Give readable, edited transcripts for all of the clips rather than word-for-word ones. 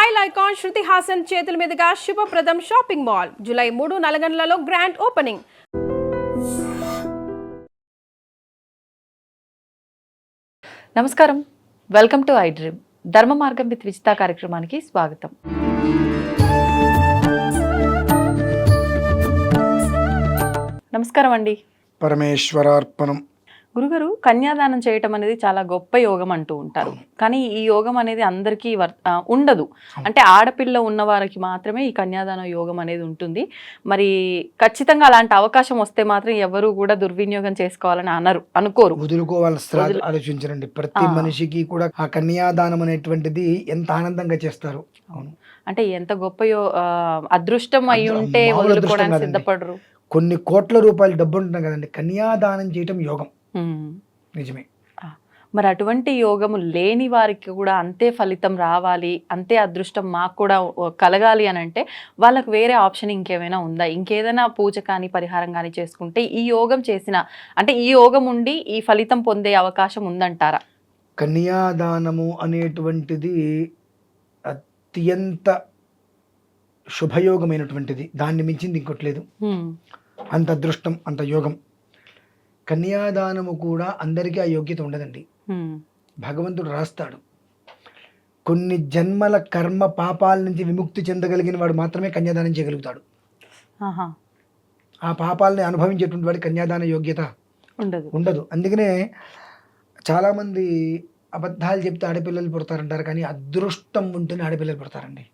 Style icon Shruti Haasan చేతుల మీదుగా Shubhapradam shopping mall July 3 నల్గొండలలో గ్రాండ్ ఓపెనింగ్. నమస్కారం, welcome to I dream. Dharma Margam with Vijitha కార్యక్రమానికి స్వాగతం. నమస్కారం అండి. పరమేశ్వరార్పణం. గురుగారు, కన్యాదానం చేయటం అనేది చాలా గొప్ప యోగం అంటూ ఉంటారు. కానీ ఈ యోగం అనేది అందరికీ ఉండదు. అంటే ఆడపిల్ల ఉన్న వారికి మాత్రమే ఈ కన్యాదాన యోగం అనేది ఉంటుంది. మరి ఖచ్చితంగా అలాంటి అవకాశం వస్తే మాత్రం ఎవరు కూడా దుర్వినియోగం చేసుకోవాలని అనుకోరు. వదులుకోవాలని ఆలోచించరండి. ప్రతి మనిషికి కూడా ఆ కన్యాదానం అనేటువంటిది ఎంత ఆనందంగా చేస్తారు. అవును, అంటే ఎంత గొప్ప అదృష్టం అయి ఉంటే వదులుకోవడానికి సిద్ధపడరు. కొన్ని కోట్ల రూపాయలు డబ్బు ఉంటుంది కదండి, కన్యాదానం చేయటం యోగం. నిజమే. మరి అటువంటి యోగము లేని వారికి కూడా అంతే ఫలితం రావాలి, అంతే అదృష్టం మాకు కూడా కలగాలి అని అంటే వాళ్ళకు వేరే ఆప్షన్ ఇంకేమైనా ఉందా? ఇంకేదైనా పూజ కానీ పరిహారం కానీ చేసుకుంటే ఈ యోగం అంటే ఈ యోగం ఉండి ఈ ఫలితం పొందే అవకాశం ఉందంటారా? కన్యాదానము అనేటువంటిది అత్యంత శుభయోగమైనటువంటిది. దాన్ని మించింది ఇంకోట్లేదు. అంత అదృష్టం, అంత యోగం. కన్యాదానము కూడా అందరికీ ఆ యోగ్యత ఉండదండి. భగవంతుడు రాస్తాడు. కొన్ని జన్మల కర్మ పాపాల నుంచి విముక్తి చెందగలిగిన వాడు మాత్రమే కన్యాదానం చేయగలుగుతాడు. ఆ పాపాలని అనుభవించేటువంటి వాడి కన్యాదాన యోగ్యత ఉండదు. అందుకనే చాలామంది అబద్ధాలు చెప్తే ఆడపిల్లలు పుడతారంటారు, కానీ అదృష్టం ఉంటేనే ఆడపిల్లలు పుడతారండి.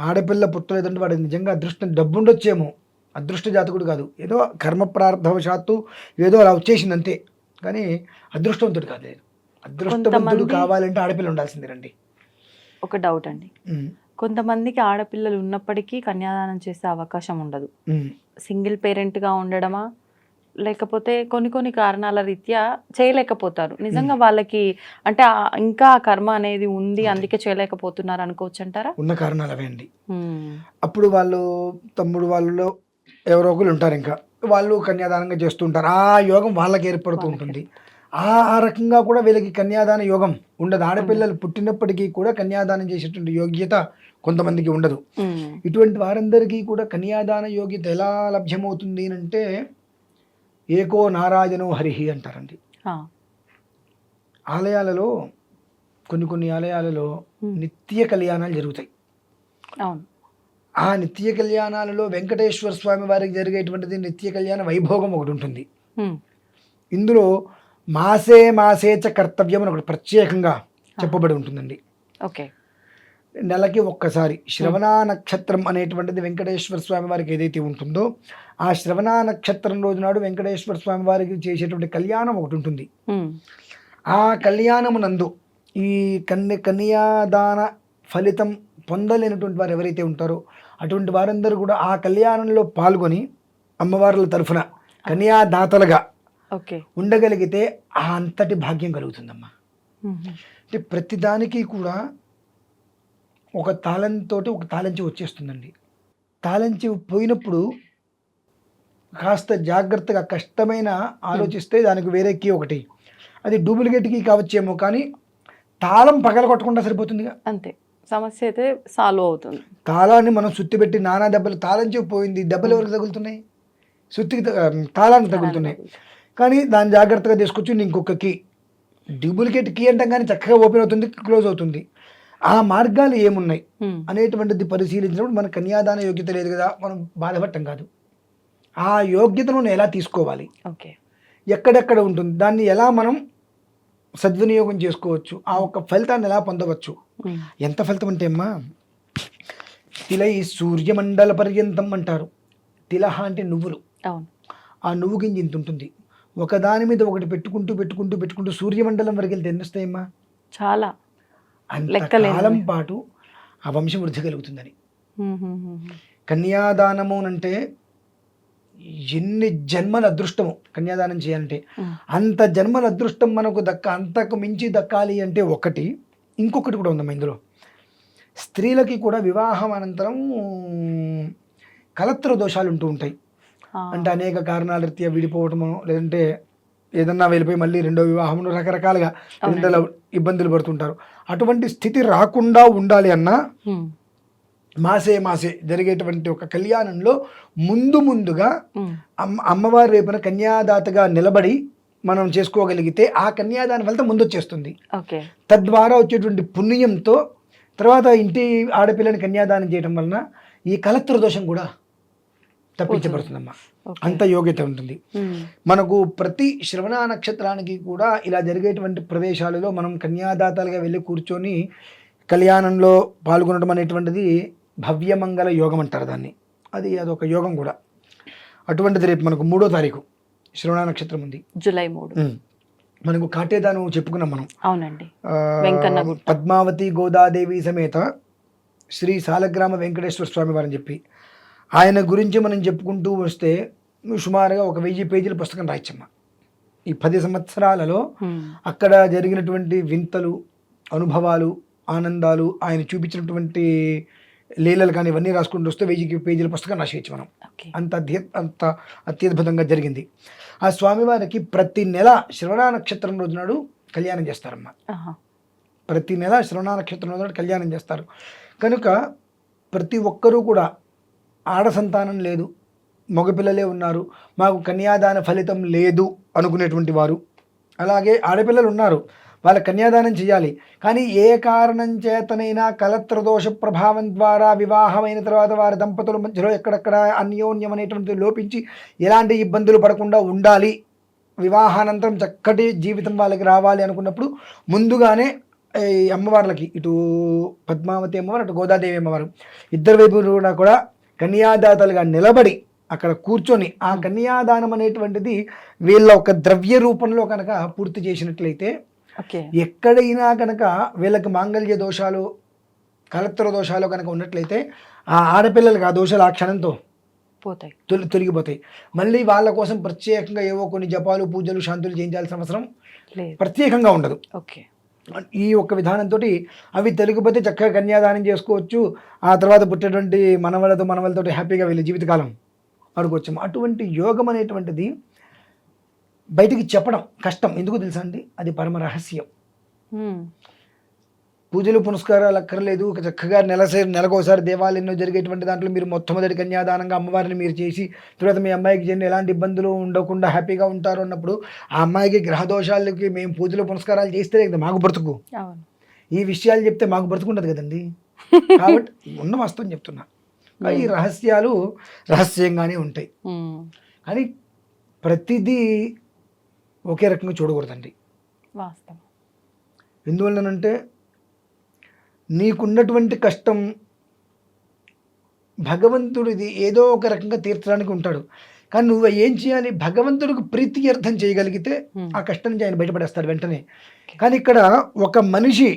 ఆడపిల్ల పుట్టలేదంటే వాడు నిజంగా అదృష్టం, డబ్బు ఉండొచ్చేమో, అదృష్ట జాతకుడు కాదు, ఏదో కర్మ ప్రారంభవశాత్తు ఏదో అలా వచ్చేసింది అంతే. కానీ అదృష్టవంతుడు కాదు. అదృష్టవంతుడు కావాలంటే ఆడపిల్ల ఉండాల్సిందేనండి. ఒక డౌట్ అండి, కొంతమందికి ఆడపిల్లలు ఉన్నప్పటికీ కన్యాదానం చేసే అవకాశం ఉండదు. సింగిల్ పేరెంట్గా ఉండడమా, లేకపోతే కొన్ని కారణాల రీత్యా చేయలేకపోతారు. నిజంగా వాళ్ళకి అంటే ఇంకా కర్మ అనేది ఉంది, అందుకే చేయలేకపోతున్నారు అనుకోవచ్చు అంటారా? ఉన్న కారణాలు అవే అండి. అప్పుడు వాళ్ళు తమ్ముడు వాళ్ళలో ఎవరో ఒకరు ఉంటారు, ఇంకా వాళ్ళు కన్యాదానంగా చేస్తుంటారు. ఆ యోగం వాళ్ళకి ఏర్పడుతూ ఉంటుంది. ఆ రకంగా కూడా వీళ్ళకి కన్యాదాన యోగం ఉండదు. ఆడపిల్లలు పుట్టినప్పటికీ కూడా కన్యాదానం చేసేటువంటి యోగ్యత కొంతమందికి ఉండదు. ఇటువంటి వారందరికీ కూడా కన్యాదాన యోగ్యత ఎలా లభ్యమవుతుంది అంటే ఏకో నారాయణో హరిహి అంటారండి. ఆలయాలలో కొన్ని ఆలయాలలో నిత్య కళ్యాణాలు జరుగుతాయి. ఆ నిత్య కళ్యాణాలలో వెంకటేశ్వర స్వామి వారికి జరిగేటువంటిది నిత్య కళ్యాణ వైభోగం ఒకటి ఉంటుంది. ఇందులో మాసేచ కర్తవ్యం అని ఒకటి ప్రత్యేకంగా చెప్పబడి ఉంటుందండి. నెలకి ఒక్కసారి శ్రవణ నక్షత్రం అనేటువంటిది వెంకటేశ్వర స్వామి వారికి ఏదైతే ఉంటుందో ఆ శ్రవణ నక్షత్రం రోజు నాడు వెంకటేశ్వర స్వామి వారికి చేసేటువంటి కళ్యాణం ఒకటి ఉంటుంది. ఆ కళ్యాణమునందు ఈ కన్యాదాన ఫలితం పొందలేనటువంటి వారు ఎవరైతే ఉంటారో అటువంటి వారందరూ కూడా ఆ కళ్యాణంలో పాల్గొని అమ్మవార్ల తరఫున కన్యాదాతలుగా ఉండగలిగితే ఆ అంతటి భాగ్యం కలుగుతుందమ్మా. అంటే ప్రతిదానికి కూడా ఒక తాళంతోటి ఒక తాళంచి వచ్చేస్తుందండి. తాళంచి పోయినప్పుడు కాస్త జాగ్రత్తగా కష్టమైన ఆలోచిస్తే దానికి వేరే కీ ఒకటి, అది డూప్లికేట్ కీ కావచ్చేమో, కానీ తాళం పగల కొట్టకుండా సరిపోతుందిగా, అంతే. సమస్య అయితే సాల్వ్ అవుతుంది. తాళాన్ని మనం సుత్తి పెట్టి నానా దెబ్బలు, తాళం చెప్పి పోయింది, దెబ్బలు ఎవరికి తగులుతున్నాయి? సుత్తికి తాళానికి తగులుతున్నాయి. కానీ దాన్ని జాగ్రత్తగా తీసుకొచ్చి ఇంకొక కీ, డూప్లికేట్ కీ అంటాం కానీ చక్కగా ఓపెన్ అవుతుంది, క్లోజ్ అవుతుంది. ఆ మార్గాలు ఏమున్నాయి అనేటువంటిది పరిశీలించినప్పుడు మన కన్యాదాన యోగ్యత లేదు కదా, మనం బాధపడటం కాదు. ఆ యోగ్యతను ఎలా తీసుకోవాలి, ఎక్కడెక్కడ ఉంటుంది, దాన్ని ఎలా మనం సద్వినియోగం చేసుకోవచ్చు, ఆ ఒక్క ఫలితాన్ని ఎలా పొందవచ్చు. ఎంత ఫలితం అంటే అమ్మా, తిలై సూర్యమండల పర్యంతం అంటారు. తిలహ అంటే నువ్వులు. ఆ నువ్వు గింజ ఇంత ఉంటుంది. ఒకదాని మీద ఒకటి పెట్టుకుంటూ సూర్యమండలం వరకు వెళ్తే ఎన్ని వస్తాయమ్మా? చాలా. అంతకాలం పాటు ఆ వంశం వృద్ధి కలుగుతుందని. కన్యాదానము అంటే ఎన్ని జన్మల అదృష్టము కన్యాదానం చేయాలంటే, అంత జన్మల అదృష్టం మనకు అంతకు మించి దక్కాలి అంటే ఒకటి. ఇంకొకటి కూడా ఉందమ్మా ఇందులో, స్త్రీలకి కూడా వివాహం అనంతరం కలత్ర దోషాలు ఉంటూ ఉంటాయి. అంటే అనేక కారణాల రీత్యా విడిపోవటము, లేదంటే ఏదన్నా వెళ్ళిపోయి మళ్ళీ రెండో వివాహంలో రకరకాలుగా ఇంతలో ఇబ్బందులు పడుతుంటారు. అటువంటి స్థితి రాకుండా ఉండాలి అన్నా మాసే జరిగేటువంటి ఒక కళ్యాణంలో ముందుగా అమ్మవారి వైపున కన్యాదాతగా నిలబడి మనం చేసుకోగలిగితే ఆ కన్యాదాన ఫలితం ముందు వచ్చేస్తుంది. తద్వారా వచ్చేటువంటి పుణ్యంతో తర్వాత ఇంటి ఆడపిల్లని కన్యాదానం చేయడం వలన ఈ కలత్ర దోషం కూడా తప్పించబడుతుందమ్మా. అంత యోగ్యత ఉంటుంది. మనకు ప్రతి శ్రవణ నక్షత్రానికి కూడా ఇలా జరిగేటువంటి ప్రదేశాలలో మనం కన్యాదాతలుగా వెళ్ళి కూర్చొని కళ్యాణంలో పాల్గొనడం అనేటువంటిది భవ్యమంగళ యోగం అంటారు దాన్ని. అదొక యోగం కూడా. అటువంటిది రేపు మనకు 3వ తారీఖు శ్రవణ నక్షత్రం ఉంది, జూలై 3. మనకు కాటేదాను చెప్పుకున్నాం మనం. అవునండి. పద్మావతి గోదాదేవి సమేత శ్రీ సాలగ్రామ వెంకటేశ్వర స్వామి వారని చెప్పి ఆయన గురించి మనం చెప్పుకుంటూ వస్తే సుమారుగా ఒక 1000 పేజీల పుస్తకం రాయచ్చమ్మ. ఈ 10 సంవత్సరాలలో అక్కడ జరిగినటువంటి వింతలు, అనుభవాలు, ఆనందాలు, ఆయన చూపించినటువంటి లీలలు కానీ ఇవన్నీ రాసుకుంటూ వస్తే 1000 పేజీల పుస్తకం రాసేయచ్చు మనం. అంత అత్యద్భుతంగా జరిగింది. ఆ స్వామివారికి ప్రతి నెల శ్రవణ నక్షత్రం రోజు నాడు కళ్యాణం చేస్తారమ్మా. ప్రతి నెల శ్రవణ నక్షత్రం రోజు నాడు కళ్యాణం చేస్తారు. కనుక ప్రతి ఒక్కరూ కూడా ఆడ సంతానం లేదు, మగపిల్లలే ఉన్నారు, మాకు కన్యాదాన ఫలితం లేదు అనుకునేటువంటి వారు, అలాగే ఆడపిల్లలు ఉన్నారు, వాళ్ళ కన్యాదానం చేయాలి, కానీ ఏ కారణం చేతనైనా కలత్ర దోష ప్రభావం ద్వారా వివాహమైన తర్వాత వారి దంపతుల మధ్యలో ఎక్కడెక్కడ అన్యోన్యం అనేటువంటిది లోపించి ఎలాంటి ఇబ్బందులు పడకుండా ఉండాలి, వివాహానంతరం చక్కటి జీవితం వాళ్ళకి రావాలి అనుకున్నప్పుడు ముందుగానే ఈ అమ్మవార్లకి, ఇటు పద్మావతి అమ్మవారు అటు గోదాదేవి అమ్మవారు ఇద్దరు వైపు కూడా కన్యాదాతలుగా నిలబడి అక్కడ కూర్చొని ఆ కన్యాదానం అనేటువంటిది వీళ్ళ ఒక ద్రవ్య రూపంలో కనుక పూర్తి చేసినట్లయితే ఎక్కడైనా కనుక వీళ్ళకి మాంగళ్య దోషాలు, కలత్ర దోషాలు కనుక ఉన్నట్లయితే ఆ ఆడపిల్లలకి ఆ దోషాలు ఆ క్షణంతో తొలగిపోతాయి. మళ్ళీ వాళ్ళ కోసం ప్రత్యేకంగా ఏవో కొన్ని జపాలు, పూజలు, శాంతులు చేయించాల్సిన అవసరం ప్రత్యేకంగా ఉండదు. ఈ ఒక్క విధానంతో అవి తొలగిపోతే చక్కగా కన్యాదానం చేసుకోవచ్చు. ఆ తర్వాత పుట్టేటువంటి మనవలతో హ్యాపీగా వీళ్ళ జీవితకాలం అడుకోవచ్చు. అటువంటి యోగం అనేటువంటిది బయటికి చెప్పడం కష్టం. ఎందుకు తెలుసా అండి? అది పరమ రహస్యం. పూజలు పునస్కారాలు అక్కర్లేదు. చక్కగా నెలకోసారి దేవాలయంలో జరిగేటువంటి దాంట్లో మీరు మొట్టమొదటి కన్యాదానంగా అమ్మవారిని మీరు చేసి తర్వాత మీ అమ్మాయికి జరిగిన ఎలాంటి ఇబ్బందులు ఉండకుండా హ్యాపీగా ఉంటారు అన్నప్పుడు ఆ అమ్మాయికి గ్రహదోషాలకి మేము పూజలు పునస్కారాలు చేస్తే కదా మాకు బ్రతుకు. ఈ విషయాలు చెప్తే మాకు బ్రతుకుండదు కదండి. కాబట్టి ఉన్న వాస్తవం చెప్తున్నా. ఈ రహస్యాలు రహస్యంగానే ఉంటాయి, కానీ ప్రతిదీ ఒకే రకంగా చూడకూడదండి. వాస్తవం. ఎందువల్లనంటే నీకున్నటువంటి కష్టం భగవంతుడిది ఏదో ఒక రకంగా తీర్చడానికి ఉంటాడు, కానీ నువ్వు ఏం చేయాలి? భగవంతుడికి ప్రీతి అర్థం చేయగలిగితే ఆ కష్టం నుంచి ఆయన బయటపడేస్తాడు వెంటనే. కానీ ఇక్కడ ఒక మనిషి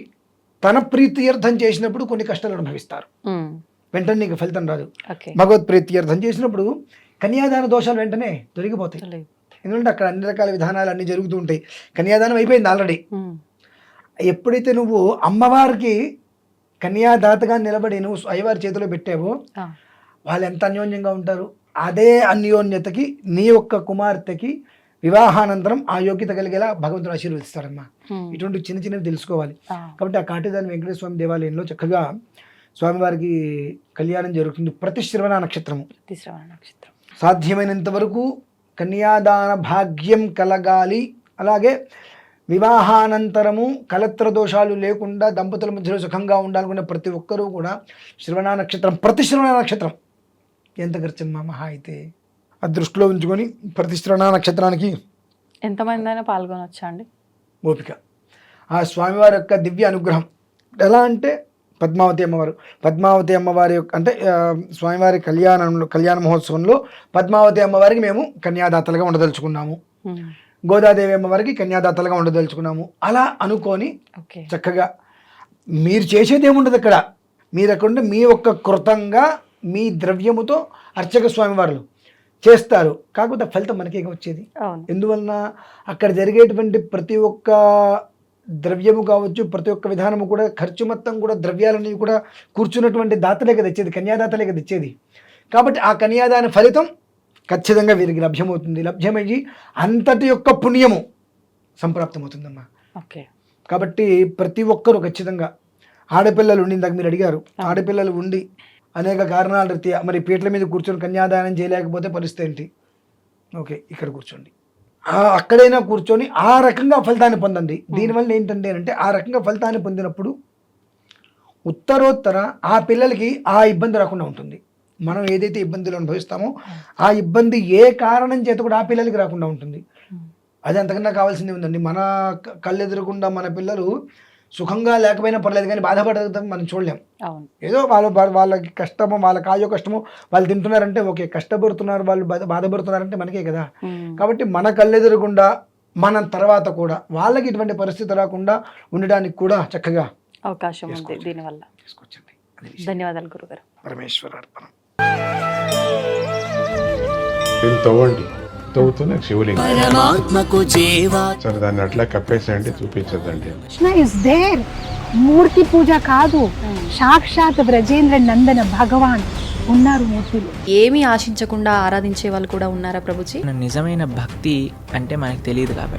తన ప్రీతి అర్థం చేసినప్పుడు కొన్ని కష్టాలు అనుభవిస్తారు, వెంటనే నీకు ఫలితం రాదు. భగవత్ ప్రీతి అర్థం చేసినప్పుడు కన్యాదాన దోషాలు వెంటనే తొలగిపోతాయి. ఎందుకంటే అక్కడ అన్ని రకాల విధానాలు అన్నీ జరుగుతూ ఉంటాయి. కన్యాదానం అయిపోయింది ఆల్రెడీ. ఎప్పుడైతే నువ్వు అమ్మవారికి కన్యాదాతగా నిలబడి నువ్వు అయ్యవారి చేతిలో పెట్టావో వాళ్ళు ఎంత అన్యోన్యంగా ఉంటారు. అదే అన్యోన్యతకి నీ యొక్క కుమార్తెకి వివాహానంతరం ఆ యోగ్యత కలిగేలా భగవంతుడు ఆశీర్వదిస్తాడమ్మా. ఇటువంటి చిన్నవి తెలుసుకోవాలి. కాబట్టి ఆ కాటేదాని వెంకటేశ్వర స్వామి దేవాలయంలో చక్కగా స్వామివారికి కళ్యాణం జరుగుతుంది ప్రతి శ్రవణ నక్షత్రము. సాధ్యమైనంత వరకు కన్యాదాన భాగ్యం కలగాలి. అలాగే వివాహానంతరము కలత్ర దోషాలు లేకుండా దంపతుల మధ్యలో సుఖంగా ఉండాలనుకున్న ప్రతి ఒక్కరూ కూడా శ్రవణ నక్షత్రం, ప్రతి శ్రవణ నక్షత్రం ఎంత ఖర్చమ్మా మహా అయితే ఆ దృష్టిలో ఉంచుకొని ప్రతి శ్రవణ నక్షత్రానికి ఎంతమంది అయినా పాల్గొనొచ్చా అండి? ఓపిక. ఆ స్వామివారి యొక్క దివ్య అనుగ్రహం ఎలా అంటే పద్మావతి అమ్మవారి యొక్క అంటే స్వామివారి కళ్యాణ మహోత్సవంలో పద్మావతి అమ్మవారికి మేము కన్యాదాతలుగా ఉండదలుచుకున్నాము, గోదాదేవి అమ్మవారికి కన్యాదాతలుగా ఉండదలుచుకున్నాము. అలా అనుకొని చక్కగా మీరు చేసేది ఏముండదు అక్కడ. మీరు అక్కడ మీ ఒక్క కృతంగా మీ ద్రవ్యముతో అర్చక స్వామివారులు చేస్తారు. కాకపోతే ఫలితం మనకే వచ్చేది. ఎందువలన అక్కడ జరిగేటువంటి ప్రతి ఒక్క ద్రవ్యము కావచ్చు, ప్రతి ఒక్క విధానము కూడా ఖర్చు మొత్తం కూడా ద్రవ్యాలన్నీ కూడా కూర్చున్నటువంటి దాతలే కదా ఇచ్చేది, కన్యాదాతలే కదా ఇచ్చేది. కాబట్టి ఆ కన్యాదాన ఫలితం ఖచ్చితంగా వీరికి లభ్యమవుతుంది. లభ్యమయ్యి అంతటి యొక్క పుణ్యము సంప్రాప్తమవుతుందమ్మా. ఓకే. కాబట్టి ప్రతి ఒక్కరూ ఖచ్చితంగా ఆడపిల్లలు ఉండి, ఇందాక మీరు అడిగారు, ఆడపిల్లలు ఉండి అనేక కారణాల రీత్యా మరి పీటల మీద కూర్చొని కన్యాదానం చేయలేకపోతే పరిస్థితి ఏంటి? ఓకే, ఇక్కడ కూర్చోండి, అక్కడైనా కూర్చొని ఆ రకంగా ఫలితాన్ని పొందండి. దీనివల్ల ఏంటంటే అంటే ఆ రకంగా ఫలితాన్ని పొందినప్పుడు ఉత్తరోత్తర ఆ పిల్లలకి ఆ ఇబ్బంది రాకుండా ఉంటుంది. మనం ఏదైతే ఇబ్బందులు అనుభవిస్తామో ఆ ఇబ్బంది ఏ కారణం చేత కూడా ఆ పిల్లలకి రాకుండా ఉంటుంది. అది అంతకన్నా కావాల్సింది ఉందండి. మన కళ్ళు ఎదురకుండా మన పిల్లలు సుఖంగా లేకపోయినా పర్లేదు కానీ బాధపడతాం మనం చూడలేం. ఏదో వాళ్ళకి కష్టము, వాళ్ళ కాయో కష్టము, వాళ్ళు తింటున్నారంటే ఓకే, కష్టపడుతున్నారు, వాళ్ళు బాధపడుతున్నారంటే మనకే కదా. కాబట్టి మన కళ్ళు ఎదురకుండా మన తర్వాత కూడా వాళ్ళకి ఇటువంటి పరిస్థితి రాకుండా ఉండడానికి కూడా చక్కగా అవకాశం ఉంది దీనివల్ల. తీసుకొచ్చండి. ధన్యవాదాలు గురుగారు. పరమేశ్వర అర్పణం. తవ్వండి, తవ్వుతూనే శివలింగం. సరే, దాన్ని అట్లా కప్పేసేయండి, చూపించదండి. Krishna is there. మూర్తి పూజ కాదు, సాక్షాత్ బ్రజేంద్ర నందన భగవాన్ ఉన్నారు మూర్తిలో. ఏమీ ఆశించకుండా ఆరాధించే వాళ్ళు కూడా ఉన్నారా ప్రభుజీ? నిజమైన భక్తి అంటే మనకు తెలియదు కాబట్టి